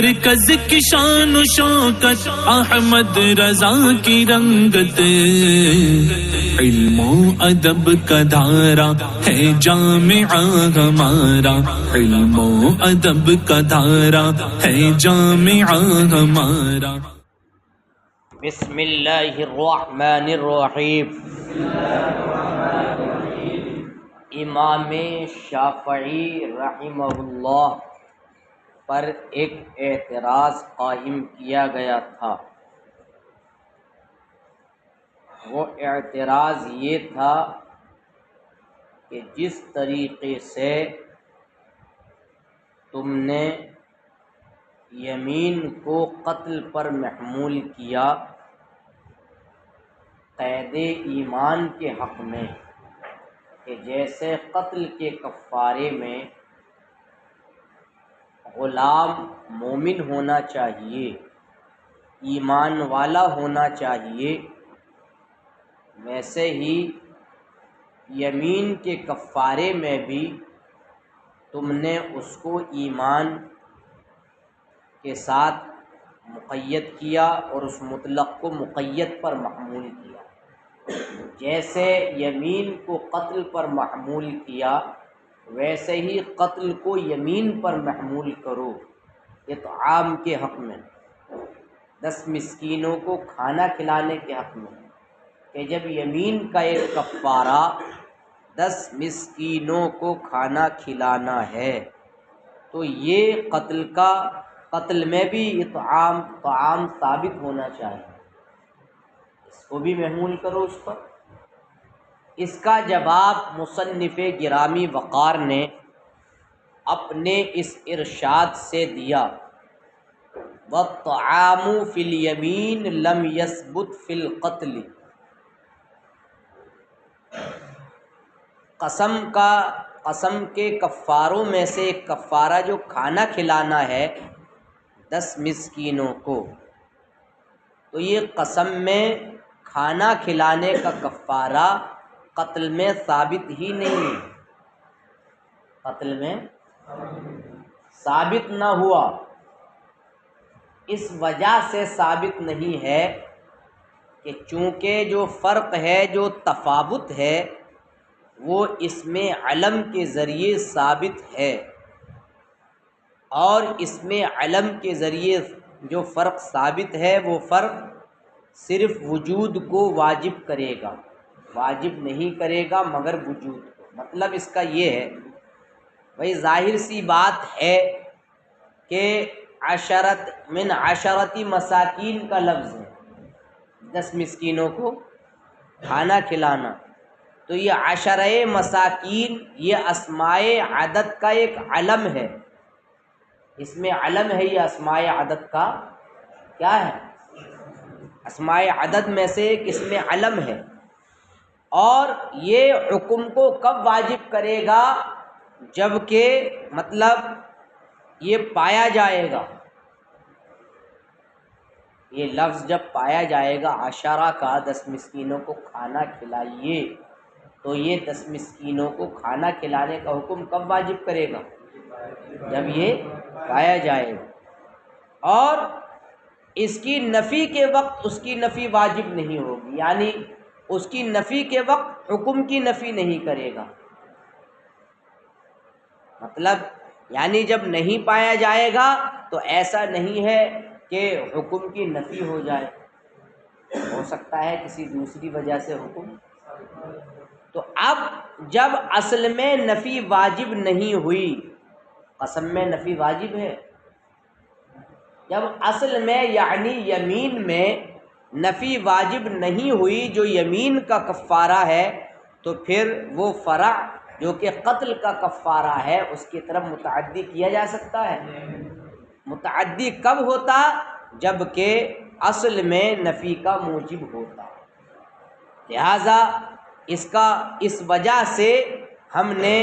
مرکز کی شان و شوکت احمد رضا کی رنگت، علم و ادب کا دھارا ہے جامعہ ہمارا، علم و ادب کا دھارا ہے جامعہ ہمارا۔ بسم اللہ الرحمن الرحیم۔ امام شافعی رحمہ اللہ پر ایک اعتراض قائم کیا گیا تھا۔ وہ اعتراض یہ تھا کہ جس طریقے سے تم نے یمین کو قتل پر محمول کیا قید ایمان کے حق میں، کہ جیسے قتل کے کفارے میں غلام مومن ہونا چاہیے، ایمان والا ہونا چاہیے، ویسے ہی یمین کے کفارے میں بھی تم نے اس کو ایمان کے ساتھ مقید کیا اور اس مطلق کو مقید پر محمول کیا۔ جیسے یمین کو قتل پر محمول کیا ویسے ہی قتل کو یمین پر محمول کرو اطعام کے حق میں، 10 مسکینوں کو کھانا کھلانے کے حق میں، کہ جب یمین کا ایک کفارہ 10 مسکینوں کو کھانا کھلانا ہے تو یہ قتل میں بھی طعام ثابت ہونا چاہیے، اس کو بھی محمول کرو اس پر۔ اس کا جواب مصنف گرامی وقار نے اپنے اس ارشاد سے دیا، وَالطَّعَامُ فِي الْيَمِينِ لَمْ يَثْبُتْ فِي الْقَتْلِ۔ قسم کے کفاروں میں سے ایک کفارہ جو کھانا کھلانا ہے 10 مسکینوں کو، تو یہ قسم میں کھانا کھلانے کا کفارہ قتل میں ثابت ہی نہیں ہے، قتل میں ثابت نہ ہوا۔ اس وجہ سے ثابت نہیں ہے کہ چونکہ جو فرق ہے، جو تفاوت ہے، وہ اس میں علم کے ذریعے ثابت ہے، اور اس میں علم کے ذریعے جو فرق ثابت ہے وہ فرق صرف وجود کو واجب کرے گا، واجب نہیں کرے گا مگر وجود کو۔ مطلب اس کا یہ ہے، بھئی ظاہر سی بات ہے کہ من عشرتی مساکین کا لفظ ہے، 10 مسکینوں کو کھانا کھلانا، تو یہ 10 مساکین یہ اسماء عدد کا ایک علم ہے، اس میں علم ہے، یہ اسماء عدد کا کیا ہے؟ اسماء عدد میں سے ایک اس میں علم ہے۔ اور یہ حکم کو کب واجب کرے گا؟ جب کہ مطلب یہ پایا جائے گا، یہ لفظ جب پایا جائے گا 10 کا، 10 مسکینوں کو کھانا کھلائیے، تو یہ 10 مسکینوں کو کھانا کھلانے کا حکم کب واجب کرے گا؟ جب یہ پایا جائے گا۔ اور اس کی نفی کے وقت اس کی نفی واجب نہیں ہوگی، یعنی اس کی نفی کے وقت حکم کی نفی نہیں کرے گا، مطلب یعنی جب نہیں پایا جائے گا تو ایسا نہیں ہے کہ حکم کی نفی ہو جائے، ہو سکتا ہے کسی دوسری وجہ سے حکم۔ تو اب جب اصل میں نفی واجب نہیں ہوئی، قسم میں نفی واجب ہے، جب اصل میں یعنی یمین میں نفی واجب نہیں ہوئی جو یمین کا کفارہ ہے، تو پھر وہ فرع جو کہ قتل کا کفارہ ہے اس کی طرف متعدی کیا جا سکتا ہے۔ متعدی کب ہوتا؟ جب کہ اصل میں نفی کا موجب ہوتا۔ لہذا اس وجہ سے ہم نے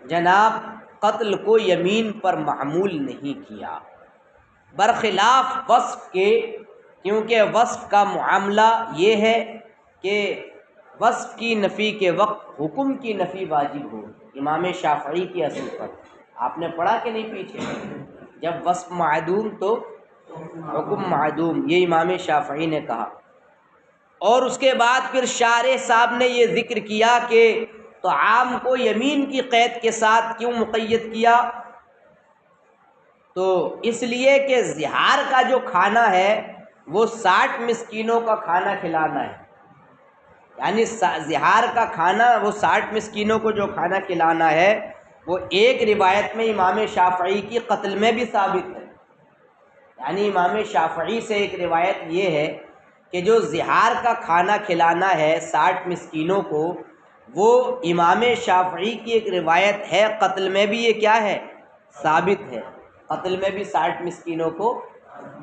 جناب قتل کو یمین پر معمول نہیں کیا، برخلاف وصف کے، کیونکہ وصف کا معاملہ یہ ہے کہ وصف کی نفی کے وقت حکم کی نفی واجب ہو، امام شافعی کی اصل پر۔ آپ نے پڑھا کہ نہیں پیچھے؟ جب وصف معدوم تو حکم معدوم، یہ امام شافعی نے کہا۔ اور اس کے بعد پھر شارح صاحب نے یہ ذکر کیا کہ طعام کو یمین کی قید کے ساتھ کیوں مقید کیا، تو اس لیے کہ زہار کا جو کھانا ہے وہ 60 مسکینوں کا کھانا کھلانا ہے، یعنی زہار کا کھانا وہ 60 مسکینوں کو جو کھانا کھلانا ہے، وہ ایک روایت میں امام شافعی کی قتل میں بھی ثابت ہے۔ یعنی امام شافعی سے ایک روایت یہ ہے کہ جو زہار کا کھانا کھلانا ہے 60 مسکینوں کو، وہ امام شافعی کی ایک روایت ہے، قتل میں بھی یہ کیا ہے؟ ثابت ہے۔ قتل میں بھی 60 مسکینوں کو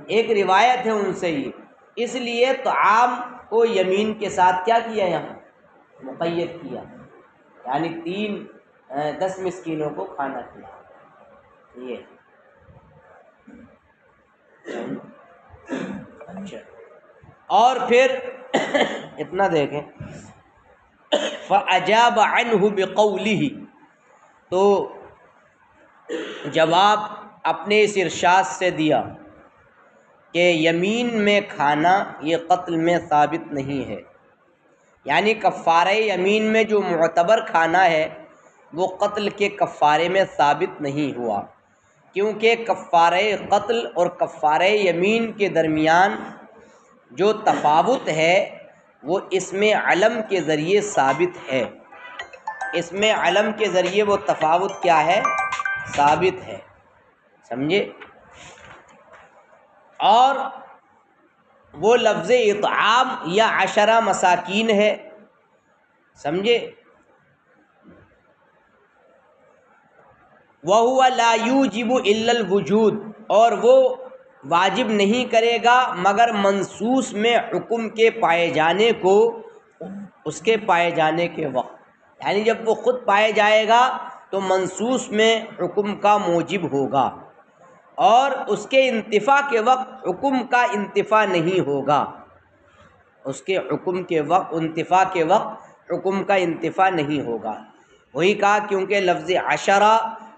ایک روایت ہے ان سے ہی، اس لیے طعام کو یمین کے ساتھ کیا کیا یہاں؟ مقید کیا، یعنی 10 مسکینوں کو کھانا کھلایا یہ۔ اچھا، اور پھر اتنا دیکھیں، فَأَجَابَ عَنْهُ بِقَوْلِهِ، تو جواب اپنے اس ارشاد سے دیا کہ یمین میں کھانا یہ قتل میں ثابت نہیں ہے، یعنی کفارہ یمین میں جو معتبر کھانا ہے وہ قتل کے کفارے میں ثابت نہیں ہوا، کیونکہ کفارہ قتل اور کفارہ یمین کے درمیان جو تفاوت ہے وہ اسم علم کے ذریعے ثابت ہے۔ اسم علم کے ذریعے وہ تفاوت کیا ہے؟ ثابت ہے، سمجھے؟ اور وہ لفظ اطعام یا 10 مساکین ہے، سمجھے؟ وَهُوَ لَا يُوجِبُ إِلَّا الْوُجُودَ، اور وہ واجب نہیں کرے گا مگر منصوص میں حکم کے پائے جانے کو، اس کے پائے جانے کے وقت، یعنی جب وہ خود پائے جائے گا تو منصوص میں حکم کا موجب ہوگا، اور اس کے انتفاع کے وقت حکم کا انتفاع نہیں ہوگا، اس کے حکم کے وقت انتفاع کے وقت حکم کا انتفاع نہیں ہوگا۔ وہی کہا کیونکہ لفظ 10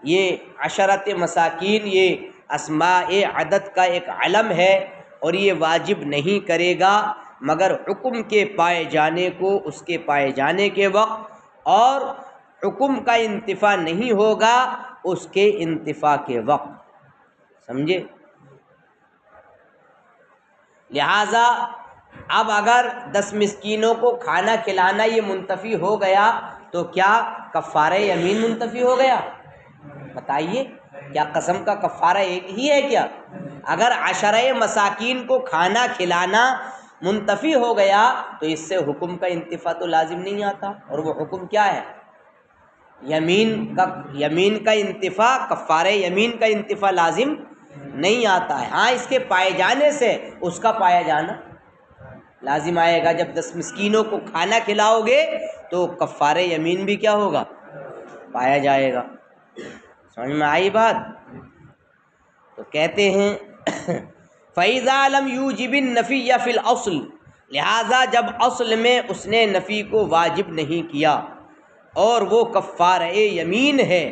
یہ 10 مساکین یہ اسماء عدد کا ایک علم ہے، اور یہ واجب نہیں کرے گا مگر حکم کے پائے جانے کو، اس کے پائے جانے کے وقت، اور حکم کا انتفاع نہیں ہوگا اس کے انتفاع کے وقت، سمجھے؟ لہذا اب اگر 10 مسکینوں کو کھانا کھلانا یہ منتفی ہو گیا تو کیا کفارہ یمین منتفی ہو گیا؟ بتائیے، کیا قسم کا کفارہ ایک ہی ہے کیا؟ اگر 10 مساکین کو کھانا کھلانا منتفی ہو گیا تو اس سے حکم کا انتفاع تو لازم نہیں آتا، اور وہ حکم کیا ہے؟ یمین کا انتفاع، کفارہ یمین کا انتفاع لازم نہیں آتا ہے۔ ہاں، اس کے پائے جانے سے اس کا پایا جانا لازم آئے گا۔ جب 10 مسکینوں کو کھانا کھلاؤ گے تو کفارہ یمین بھی کیا ہوگا؟ پایا جائے گا۔ سمجھ میں آئی بات؟ تو کہتے ہیں فَإِذَا لَمْ يُوجِبِ النَّفِيَّ فِي الْأَصْلِ، لہٰذا جب اصل میں اس نے نفی کو واجب نہیں کیا اور وہ کفارہ یمین ہے،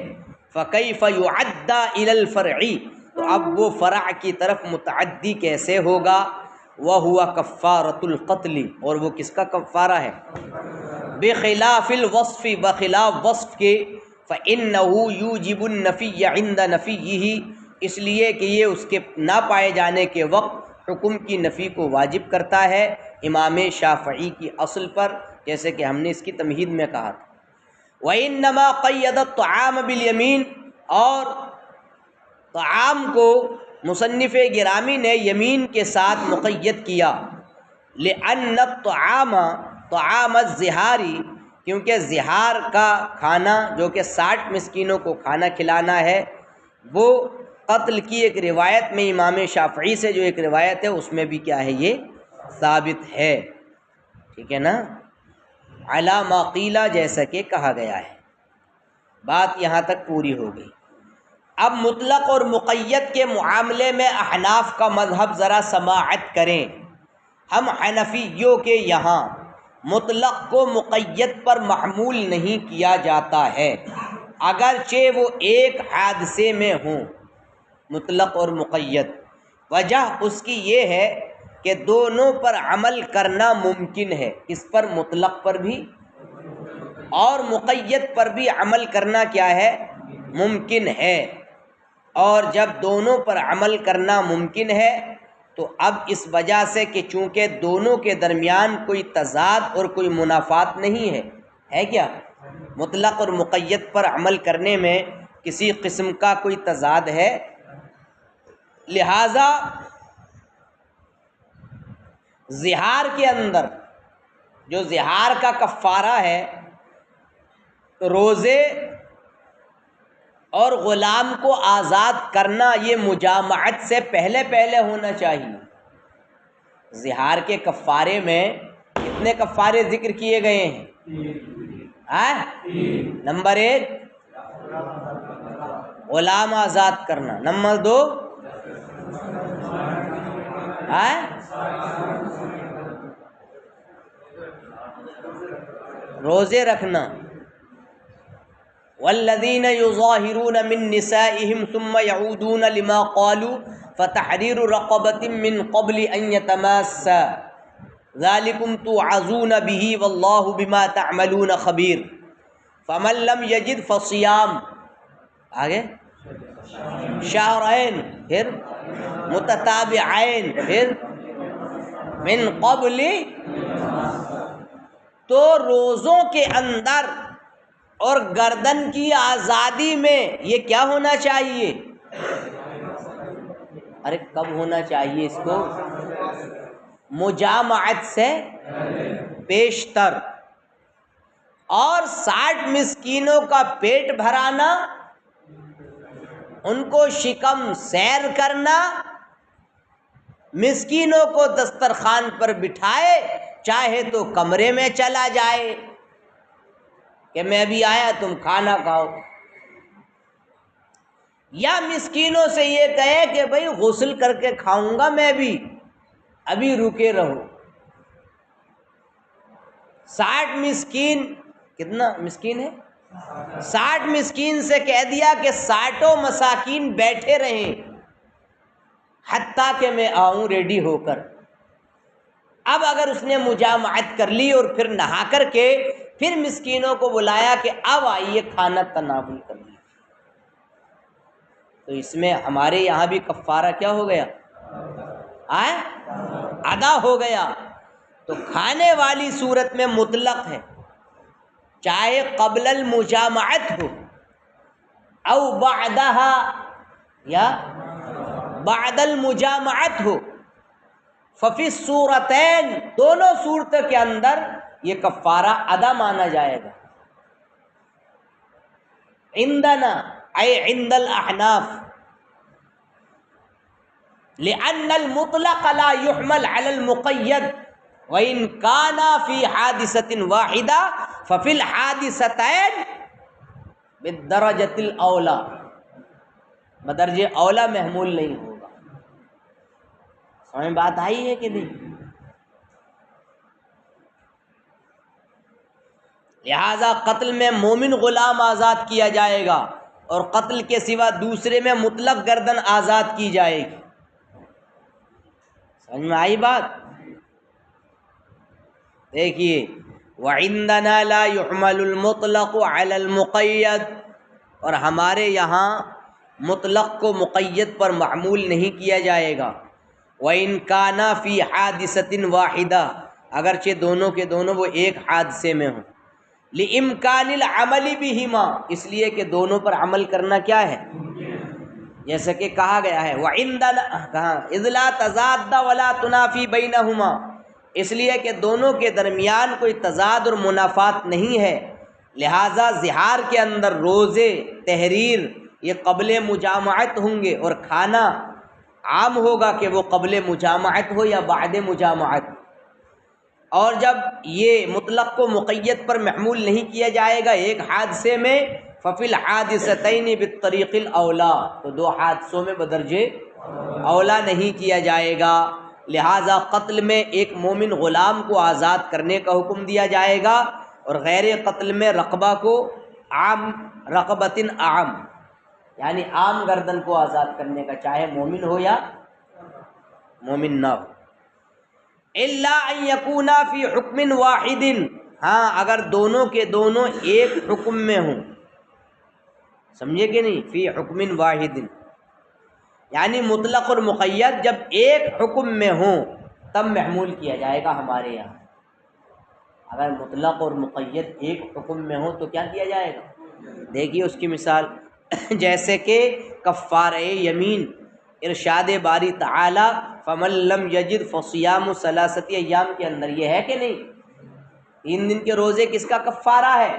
فَكَيْفَ يُعَدَّى إِلَى الْفَرْعِ، تو اب وہ فرع کی طرف متعدی کیسے ہوگا؟ وَهُوَ كَفَّارَةُ الْقَتْلِ، اور وہ کس کا کفارہ ہے؟ بخلاف الوصف، بخلاف وصف کے، فإنه يوجب النفی عند نفیہ، اس لیے کہ یہ اس کے نہ پائے جانے کے وقت حکم کی نفی کو واجب کرتا ہے امام شافعی کی اصل پر، جیسے کہ ہم نے اس کی تمہید میں کہا تھا۔ وإنما قید الطعام بالیمین، اور طعام کو مصنف گرامی نے یمین کے ساتھ مقید کیا، لأن الطعام طعام الزہار، کیونکہ زہار کا کھانا جو کہ 60 مسکینوں کو کھانا کھلانا ہے، وہ قتل کی ایک روایت میں امام شافعی سے جو ایک روایت ہے اس میں بھی کیا ہے؟ یہ ثابت ہے، ٹھیک ہے نا؟ علی ما قیل، جیسا کہ کہا گیا ہے۔ بات یہاں تک پوری ہو گئی۔ اب مطلق اور مقید کے معاملے میں احناف کا مذہب ذرا سماعت کریں۔ ہم حنفیوں کے یہاں مطلق کو مقید پر محمول نہیں کیا جاتا ہے، اگرچہ وہ ایک حادثے میں ہوں۔ مطلق اور مقید۔ وجہ اس کی یہ ہے کہ دونوں پر عمل کرنا ممکن ہے، اس پر مطلق پر بھی اور مقید پر بھی عمل کرنا کیا ہے؟ ممکن ہے۔ اور جب دونوں پر عمل کرنا ممکن ہے تو اب اس وجہ سے کہ چونکہ دونوں کے درمیان کوئی تضاد اور کوئی منافات نہیں ہے کیا؟ مطلق اور مقید پر عمل کرنے میں کسی قسم کا کوئی تضاد ہے، لہذا زہار کے اندر جو زہار کا کفارہ ہے، روزے اور غلام کو آزاد کرنا یہ مجامعت سے پہلے ہونا چاہیے۔ زہار کے کفارے میں کتنے کفارے ذکر کیے گئے ہیں؟ نمبر 1 غلام آزاد کرنا، نمبر 2 روزے رکھنا۔ والذین یظاہرون من نسائہم ثم یعودون لما قالوا فتحریر رقبۃ من قبل ان یتماسا ذالکم توعظون بہ واللہ بما تعملون خبیر فمن لم یجد فصیام آگے شہرین، پھر متتابعین، پھر من قبل۔ تو روزوں کے اندر اور گردن کی آزادی میں یہ کیا ہونا چاہیے؟ ارے کب ہونا چاہیے اس کو؟ مجامعت سے پیشتر۔ اور 60 مسکینوں کا پیٹ بھرانا، ان کو شکم سیر کرنا، مسکینوں کو دسترخوان پر بٹھائے، چاہے تو کمرے میں چلا جائے کہ میں بھی آیا تم کھانا کھاؤ، یا مسکینوں سے یہ کہے کہ بھئی غسل کر کے کھاؤں گا میں بھی، ابھی رکے رہو۔ 60 مسکین، کتنا مسکین ہے؟ 60 مسکین سے کہہ دیا کہ 60 مساکین بیٹھے رہیں حتیٰ کہ میں آؤں ریڈی ہو کر۔ اب اگر اس نے مجامعت کر لی اور پھر نہا کر کے پھر مسکینوں کو بلایا کہ اب آئیے کھانا تناول کر لیجیے، تو اس میں ہمارے یہاں بھی کفارہ کیا ہو گیا؟ ادا ہو گیا۔ تو کھانے والی صورت میں مطلق ہے، چاہے قبل المجامعت ہو او بعدها یا بعد المجامعت ہو، ففی الصورتین، دونوں صورتوں کے اندر یہ کفارہ ادا مانا جائے گا۔ عندنا اے عند الاحناف، لأن المطلق لا يحمل على المقید وإن كان في حادثة واحدة ففي الحادثتين بالدرجة الأولى، بدرجہ اولا محمول نہیں ہوگا۔ سمجھ بات آئی ہے کہ نہیں؟ لہذا قتل میں مومن غلام آزاد کیا جائے گا اور قتل کے سوا دوسرے میں مطلق گردن آزاد کی جائے گی۔ سمجھ میں آئی بات؟ دیکھیے، وَعِندَنَا لَا يُحْمَلُ الْمُطْلَقُ عَلَى الْمُقَيَّدِ، اور ہمارے یہاں مطلق کو مقید پر معمول نہیں کیا جائے گا۔ وَإِنْ كَانَ فِي حَادِثَةٍ وَاحِدَةٍ، اگرچہ دونوں کے دونوں وہ ایک حادثے میں ہوں۔ لِإِمْكَانِ الْعَمَلِ بِهِمَا، اس لیے کہ دونوں پر عمل کرنا کیا ہے؟ جیسا کہ کہا گیا ہے وَعِنْدَنَا، کہاں إِذْ لَا تَضَادَّ وَلَا تُنَافِي بَيْنَهُمَا، اس لیے کہ دونوں کے درمیان کوئی تضاد اور منافات نہیں ہے، لہٰذا زہار کے اندر روزے، تحریر یہ قبل مجامعت ہوں گے، اور کھانا عام ہوگا کہ وہ قبل مجامعت ہو یا بعد مجامعت۔ اور جب یہ مطلق کو مقید پر محمول نہیں کیا جائے گا ایک حادثے میں، ففی الحادثتین بالطریق الاولا، تو دو حادثوں میں بدرجے اولا نہیں کیا جائے گا۔ لہٰذا قتل میں ایک مومن غلام کو آزاد کرنے کا حکم دیا جائے گا، اور غیر قتل میں رقبہ کو عام رقبۃ عام یعنی عام گردن کو آزاد کرنے کا، چاہے مومن ہو یا مومن نہ ہو. الا ان یکونا فی حکم واحد، ہاں اگر دونوں کے دونوں ایک حکم میں ہوں. سمجھے کہ نہیں؟ فی حکم واحد یعنی مطلق اور مقید جب ایک حکم میں ہوں تب محمول کیا جائے گا ہمارے یہاں. اگر مطلق اور مقید ایک حکم میں ہوں تو کیا کیا جائے گا؟ دیکھیے اس کی مثال جیسے کہ کفارہ یمین، ارشاد باری تعالی فمن لم یجد فصیام ثلاثۃ ایام کے اندر یہ ہے کہ نہیں؟ 3 دن کے روزے کس کا کفارہ ہے؟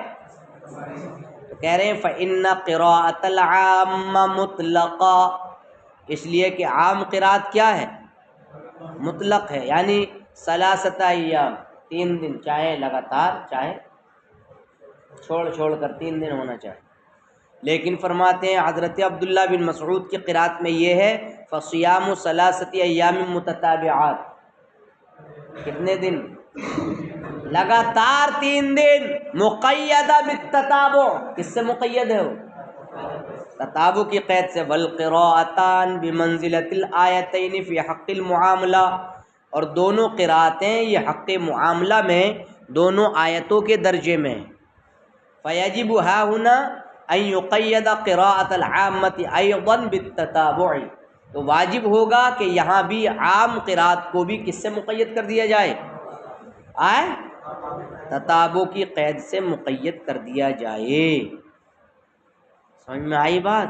تو کہہ رہے ہیں فإن قراءۃ العام مطلقہ، اس لیے کہ عام قرات کیا ہے؟ مطلق ہے، یعنی ثلاثۃ ایام 3 دن، چاہے لگاتار چاہے چھوڑ چھوڑ کر 3 دن ہونا چاہیے. لیکن فرماتے ہیں حضرت عبداللہ بن مسعود کی قرات میں یہ ہے فصیام ثلاثۃ ایام متتابعات، کتنے دن؟ لگاتار 3 دن، مقیدہ بالتتابع، کس سے مقید ہے وہ؟ تتابع کی قید سے. والقراءتان بمنزلۃ الآیتین فی حق المعاملہ، اور دونوں قراتیں یہ حق معاملہ میں دونوں آیتوں کے درجے میں. فیجب ها هنا ان یقید قراءۃ العامۃ ایضا بالتتابع، تو واجب ہوگا کہ یہاں بھی عام قرات کو بھی کس سے مقید کر دیا جائے؟ تتابع کی قید سے مقید کر دیا جائے. سمجھ میں آئی بات؟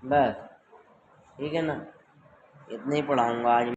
بس ٹھیک ہے نا، اتنے ہی پڑھاؤں گا آج.